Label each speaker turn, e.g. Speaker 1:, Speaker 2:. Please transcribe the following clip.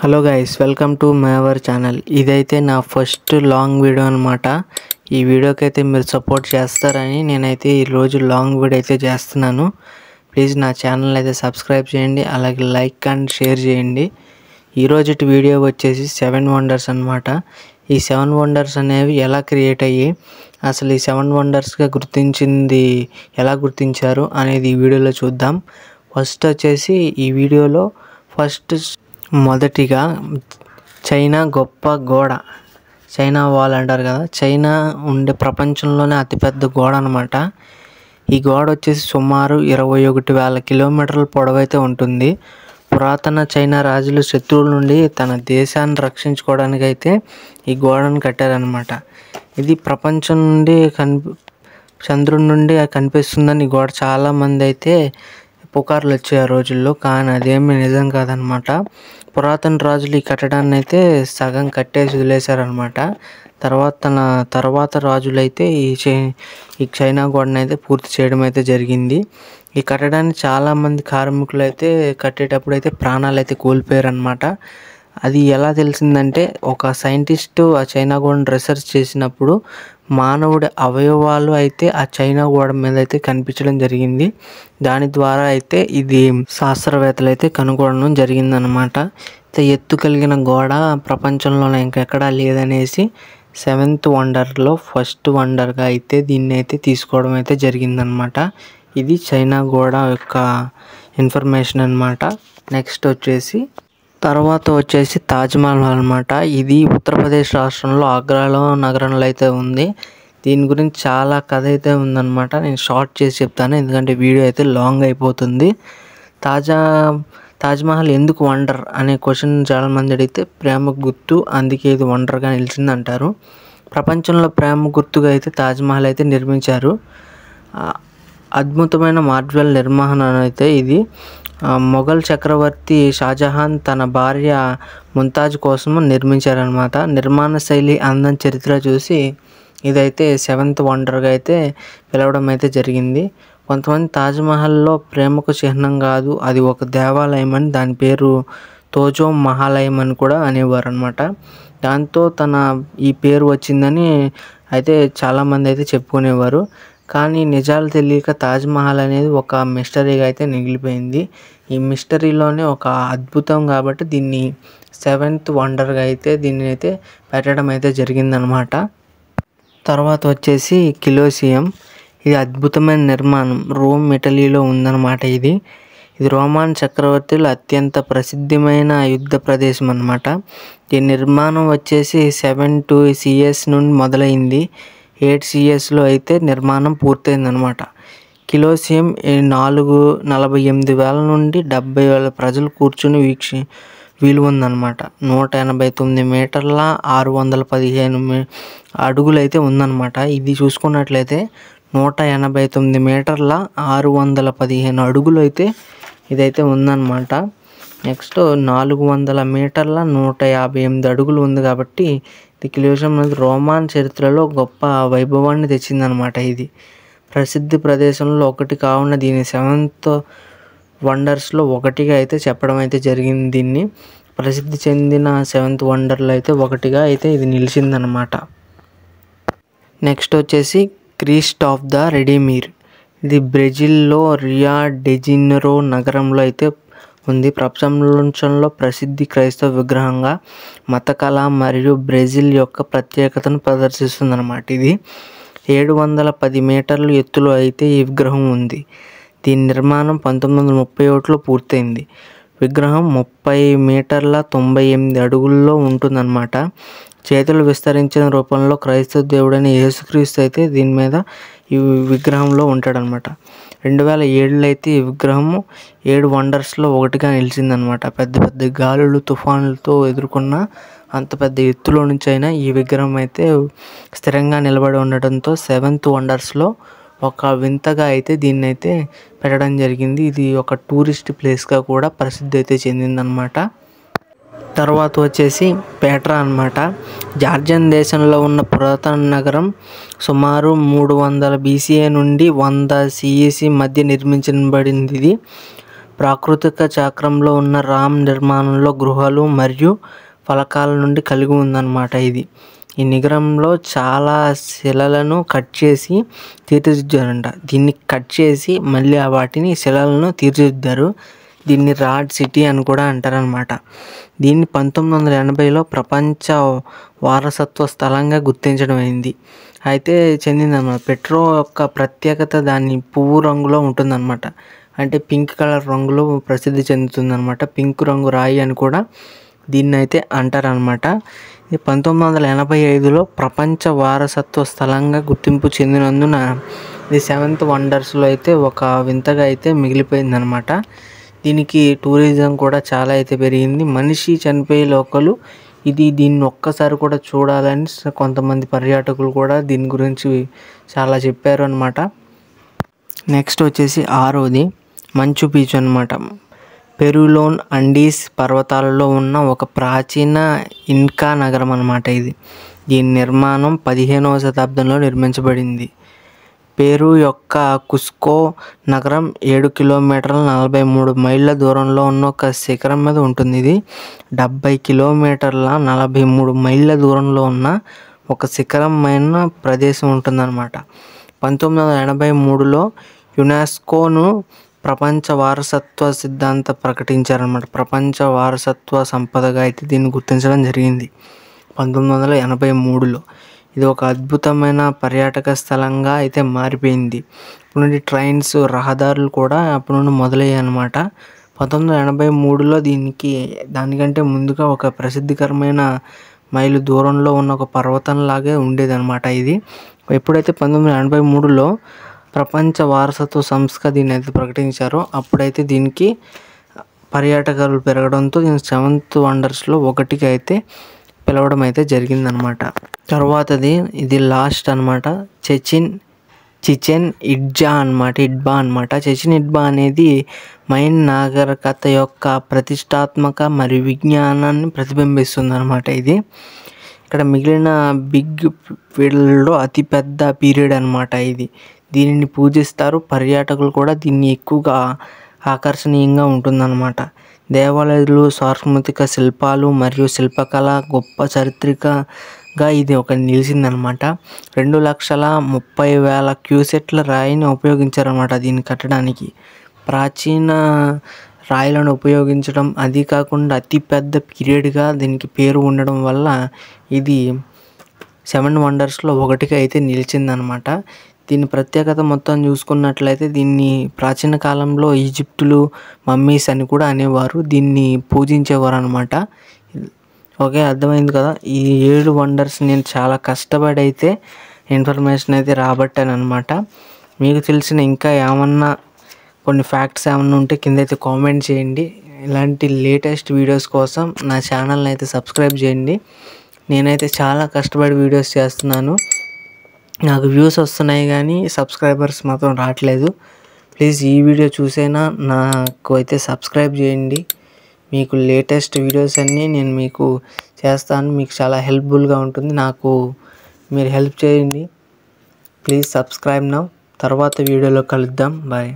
Speaker 1: Hello guys, welcome to my our channel. ఇదైతే నా first long video అనమాట. ఈ వీడియోకి అయితే మీరు సపోర్ట్ చేస్తారని నేనైతే ఈరోజు లాంగ్ వీడియో అయితే చేస్తున్నాను. ప్లీజ్ నా ఛానల్ అయితే సబ్స్క్రైబ్ చేయండి, అలాగే లైక్ అండ్ షేర్ చేయండి. ఈరోజు వీడియో వచ్చేసి 7 వండర్స్ అనమాట. ఈ 7 వండర్స్ అనేవి ఎలా క్రియేట్ అయ్యి అసలు ఈ 7 వండర్స్గా గుర్తించింది ఎలా గుర్తించారు అనేది ఈ వీడియోలో చూద్దాం. ఫస్ట్ వచ్చేసి ఈ వీడియోలో మొదటిగా చైనా గొప్ప గోడ, చైనా వాల్ అంటారు కదా, చైనా ఉండే ప్రపంచంలోనే అతిపెద్ద గోడ అనమాట. ఈ గోడ వచ్చేసి సుమారు 21,000 కిలోమీటర్ల పొడవైతే ఉంటుంది. పురాతన చైనా రాజులు శత్రువుల నుండి తన దేశాన్ని రక్షించుకోవడానికి అయితే ఈ గోడను కట్టారనమాట. ఇది ప్రపంచం నుండి చంద్రుడి నుండి కనిపిస్తుందని ఈ గోడ చాలామంది అయితే పుకార్లు వచ్చాయి ఆ రోజుల్లో, కానీ అదేమీ నిజం కాదనమాట. పురాతన రాజులు ఈ కట్టడాన్ని అయితే సగం కట్టేసి వదిలేశారనమాట. తర్వాత రాజులైతే ఈ చైనా గోడను అయితే పూర్తి చేయడం అయితే జరిగింది. ఈ కట్టడాన్ని చాలామంది కార్మికులు అయితే కట్టేటప్పుడు అయితే ప్రాణాలు అయితే కోల్పోయారనమాట. అది ఎలా తెలిసిందంటే, ఒక సైంటిస్టు ఆ చైనా గోడను రీసెర్చ్ చేసినప్పుడు మానవుడి అవయవాలు అయితే ఆ చైనా గోడ మీద అయితే కనిపించడం జరిగింది. దాని ద్వారా అయితే ఇది శాస్త్రవేత్తలు అయితే కనుగొనడం జరిగిందనమాట. ఎత్తు కలిగిన గోడ ప్రపంచంలోనే ఇంకెక్కడా లేదనేసి 7th వండర్లో ఫస్ట్ వండర్గా అయితే దీన్ని అయితే తీసుకోవడం అయితే జరిగిందనమాట. ఇది చైనా గోడ యొక్క ఇన్ఫర్మేషన్ అనమాట. నెక్స్ట్ తర్వాత వచ్చేసి తాజ్మహల్ అనమాట. ఇది ఉత్తరప్రదేశ్ రాష్ట్రంలో ఆగ్రాలో నగరంలో అయితే ఉంది. దీని గురించి చాలా కథ అయితే ఉందన్నమాట. నేను షార్ట్ చేసి చెప్తాను, ఎందుకంటే వీడియో అయితే లాంగ్ అయిపోతుంది. తాజ్మహల్ ఎందుకు వండర్ అనే క్వశ్చన్ చాలామంది అడిగితే, ప్రేమ గుర్తు, అందుకే ఇది వండర్గా నిలిచింది అంటారు. ప్రపంచంలో ప్రేమ గుర్తుగా అయితే తాజ్మహల్ అయితే నిర్మించారు. అద్భుతమైన మార్బల్ నిర్మాణం అయితే ఇది. మొఘల్ చక్రవర్తి షాజహాన్ తన భార్య ముంతాజ్ కోసం నిర్మించారనమాట. నిర్మాణ శైలి, అందం, చరిత్ర చూసి ఇదైతే 7th వండర్గా అయితే పిలవడం అయితే జరిగింది. కొంతమంది తాజ్మహల్లో ప్రేమకు చిహ్నం కాదు, అది ఒక దేవాలయం అని, దాని పేరు తోజో మహాలయం అని కూడా అనేవారు అనమాట. దాంతో ఈ పేరు వచ్చిందని అయితే చాలామంది అయితే చెప్పుకునేవారు. కానీ నిజాలు తెలియక తాజ్మహల్ అనేది ఒక మిస్టరీగా అయితే మిగిలిపోయింది. ఈ మిస్టరీలోనే ఒక అద్భుతం కాబట్టి దీన్ని 7th వండర్గా అయితే దీన్ని అయితే పెట్టడం అయితే జరిగిందనమాట. తర్వాత వచ్చేసి కొలోసియం. ఇది అద్భుతమైన నిర్మాణం, రోమ్, ఇటలీలో ఉందన్నమాట. ఇది రోమన్ చక్రవర్తులు అత్యంత ప్రసిద్ధమైన యుద్ధ ప్రదేశం అన్నమాట. ఈ నిర్మాణం వచ్చేసి 7 CS నుండి మొదలైంది. 8 CSలో అయితే నిర్మాణం పూర్తయిందనమాట. కొలోసియం 48,000 నుండి 70,000 ప్రజలు కూర్చుని వీలు ఉందన్నమాట. 189 మీటర్ల 615 అడుగులు అయితే ఉందన్నమాట. ఇది చూసుకున్నట్లయితే 189 మీటర్ల 615 అడుగులు అయితే ఇదైతే ఉందన్నమాట. నెక్స్ట్ 400 మీటర్ల 158 అడుగులు ఉంది కాబట్టి ఇది కొలోసియం అనేది రోమన్ చరిత్రలో గొప్ప వైభవాన్ని తెచ్చిందనమాట. ఇది ప్రసిద్ధ ప్రదేశంలో ఒకటి కావున దీని 7th వండర్స్లో ఒకటిగా అయితే చెప్పడం అయితే జరిగింది. దీన్ని ప్రసిద్ధి చెందిన 7th వండర్లో అయితే ఒకటిగా అయితే ఇది నిలిచిందనమాట. నెక్స్ట్ వచ్చేసి క్రైస్ట్ ఆఫ్ ద రెడీమర్. ఇది బ్రెజిల్లో రియో డి జనీరో నగరంలో అయితే ఉంది. ప్రపంచంలో ప్రసిద్ధి క్రైస్తవ విగ్రహంగా మత కళ మరియు బ్రెజిల్ యొక్క ప్రత్యేకతను ప్రదర్శిస్తుందన్నమాట. ఇది 710 మీటర్ల ఎత్తులో అయితే ఈ విగ్రహం ఉంది. దీని నిర్మాణం 1931లో పూర్తయింది. విగ్రహం 30 మీటర్ల 98 అడుగుల్లో ఉంటుందన్నమాట. చేతులు విస్తరించిన రూపంలో క్రైస్తవ దేవుడైన యేసుక్రీస్తు అయితే దీని మీద ఈ విగ్రహంలో ఉంటాడనమాట. 2007లో అయితే ఈ విగ్రహము 7 వండర్స్లో ఒకటిగా నిలిచిందనమాట. పెద్ద పెద్ద గాలులు, తుఫానులతో ఎదుర్కొన్న అంత పెద్ద ఎత్తులో నుంచి అయినా ఈ విగ్రహం అయితే స్థిరంగా నిలబడి ఉండటంతో 7th వండర్స్లో ఒక వింతగా అయితే దీన్ని అయితే పెట్టడం జరిగింది. ఇది ఒక టూరిస్ట్ ప్లేస్గా కూడా ప్రసిద్ధి అయితే చెందిందనమాట. తర్వాత వచ్చేసి పెట్రా అనమాట. జార్జియన్ దేశంలో ఉన్న పురాతన నగరం. సుమారు 300 BCE నుండి 100 CEC మధ్య నిర్మించబడింది. ఇది ప్రాకృతిక చక్రంలో ఉన్న రామ్ నిర్మాణంలో గృహాలు మరియు ఫలకాల నుండి కలిగి ఉందన్నమాట ఇది. ఈ నగరంలో చాలా శిలలను కట్ చేసి తీర్చిదిద్దారంట. దీన్ని కట్ చేసి మళ్ళీ వాటిని శిలలను తీర్చిదిద్దారు. దీన్ని రాడ్ సిటీ అని కూడా అంటారనమాట. దీన్ని 1980లో ప్రపంచ వారసత్వ స్థలంగా గుర్తించడం అయింది. అయితే చెందిందన్నమాట. పెట్రో యొక్క ప్రత్యేకత దాని పువ్వు రంగులో ఉంటుందన్నమాట. అంటే పింక్ కలర్ రంగులో ప్రసిద్ధి చెందుతుందన్నమాట. పింక్ రంగు రాయి అని కూడా దీన్ని అయితే అంటారనమాట. ఇది 1985లో ప్రపంచ వారసత్వ స్థలంగా గుర్తింపు చెందినందున ఇది 7th వండర్స్లో అయితే ఒక వింతగా అయితే మిగిలిపోయిందనమాట. దీనికి టూరిజం కూడా చాలా అయితే పెరిగింది. మనిషి చనిపోయే లోకలు దీన్ని ఒక్కసారి కూడా చూడాలని కొంతమంది పర్యాటకులు కూడా దీని గురించి చాలా చెప్పారు అనమాట. నెక్స్ట్ వచ్చేసి 6వది మంచు పిచ్చు అనమాట. పెరూలోన్ అండీస్ పర్వతాలలో ఉన్న ఒక ప్రాచీన ఇన్కా నగరం అన్నమాట ఇది. దీని నిర్మాణం 15వ శతాబ్దంలో నిర్మించబడింది. పెరూ యొక్క కుస్కో నగరం 7 కిలోమీటర్ల 43 మైళ్ళ దూరంలో ఉన్న ఒక శిఖరం మీద ఉంటుంది. ఇది 70 కిలోమీటర్ల 43 మైళ్ళ దూరంలో ఉన్న ఒక శిఖరమైన ప్రదేశం ఉంటుందన్నమాట. 1983లో యునెస్కోను ప్రపంచ వారసత్వ సిద్ధాంత ప్రకటించారన్నమాట. ప్రపంచ వారసత్వ సంపదగా అయితే దీన్ని గుర్తించడం జరిగింది 1983లో. ఇది ఒక అద్భుతమైన పర్యాటక స్థలంగా అయితే మారిపోయింది. ఇప్పుడు నుండి ట్రైన్స్, రహదారులు కూడా అప్పుడు నుండి మొదలయ్యాయి అన్నమాట. 1983లో దానికంటే ముందుగా ఒక ప్రసిద్ధికరమైన మైలు దూరంలో ఉన్న ఒక పర్వతంలాగే ఉండేదన్నమాట ఇది. ఎప్పుడైతే 1983లో ప్రపంచ వారసత్వ సంస్థ దీన్ని అయితే ప్రకటించారో అప్పుడైతే దీనికి పర్యాటకులు పెరగడంతో దీన్ని 7th వండర్స్లో ఒకటికి అయితే పిలవడం అయితే జరిగిందనమాట. తర్వాతది ఇది లాస్ట్ అనమాట. చిచెన్ ఇట్జా అనమాట. చిచెన్ ఇట్జా అనేది మైన్ నాగరికత యొక్క ప్రతిష్టాత్మక మరియు విజ్ఞానాన్ని ప్రతిబింబిస్తుంది అనమాట. ఇది ఇక్కడ మిగిలిన బిగ్ పీరియడ్లో అతిపెద్ద పీరియడ్ అనమాట ఇది. దీనిని పూజిస్తారు. పర్యాటకులు కూడా దీన్ని ఎక్కువగా ఆకర్షణీయంగా ఉంటుందన్నమాట. దేవాలయాలు, సాంస్కృతిక శిల్పాలు మరియు శిల్పకళ గొప్ప చారిత్రకగా ఇది ఒక నిలిచిందనమాట. 2,30,000 క్యూసెట్ల రాయిని ఉపయోగించారన్నమాట దీన్ని కట్టడానికి. ప్రాచీన రాయిలను ఉపయోగించడం, అది కాకుండా అతిపెద్ద పీరియడ్గా దీనికి పేరు ఉండడం వల్ల ఇది 7 వండర్స్లో ఒకటిగా అయితే నిలిచిందనమాట. దీని ప్రత్యేకత మొత్తం చూసుకున్నట్లయితే దీన్ని ప్రాచీన కాలంలో ఈజిప్టులు మమ్మీస్ అని కూడా అనేవారు. దీన్ని పూజించేవారు అనమాట. ఓకే, అర్థమైంది కదా. ఈ 7 వండర్స్ నేను చాలా కష్టపడి అయితే ఇన్ఫర్మేషన్ అయితే రాబట్టాను అనమాట. మీకు తెలిసిన ఇంకా ఏమన్నా కొన్ని ఫ్యాక్ట్స్ ఏమన్నా ఉంటే కింద అయితే కామెంట్ చేయండి. ఇలాంటి లేటెస్ట్ వీడియోస్ కోసం నా ఛానల్ని అయితే సబ్స్క్రైబ్ చేయండి. నేనైతే చాలా కష్టపడి వీడియోస్ చేస్తున్నాను. నాకు వ్యూస్ వస్తున్నాయి కానీ సబ్స్క్రైబర్స్ మాత్రం రావట్లేదు. ప్లీజ్ ఈ వీడియో చూసైనా నాకు అయితే సబ్స్క్రైబ్ చేయండి. మీకు లేటెస్ట్ వీడియోస్ అన్నీ నేను మీకు చేస్తాను. మీకు చాలా హెల్ప్ఫుల్గా ఉంటుంది. నాకు మీరు హెల్ప్ చేయండి. Please subscribe now. తర్వాత వీడియోలో కలుద్దాం. బాయ్.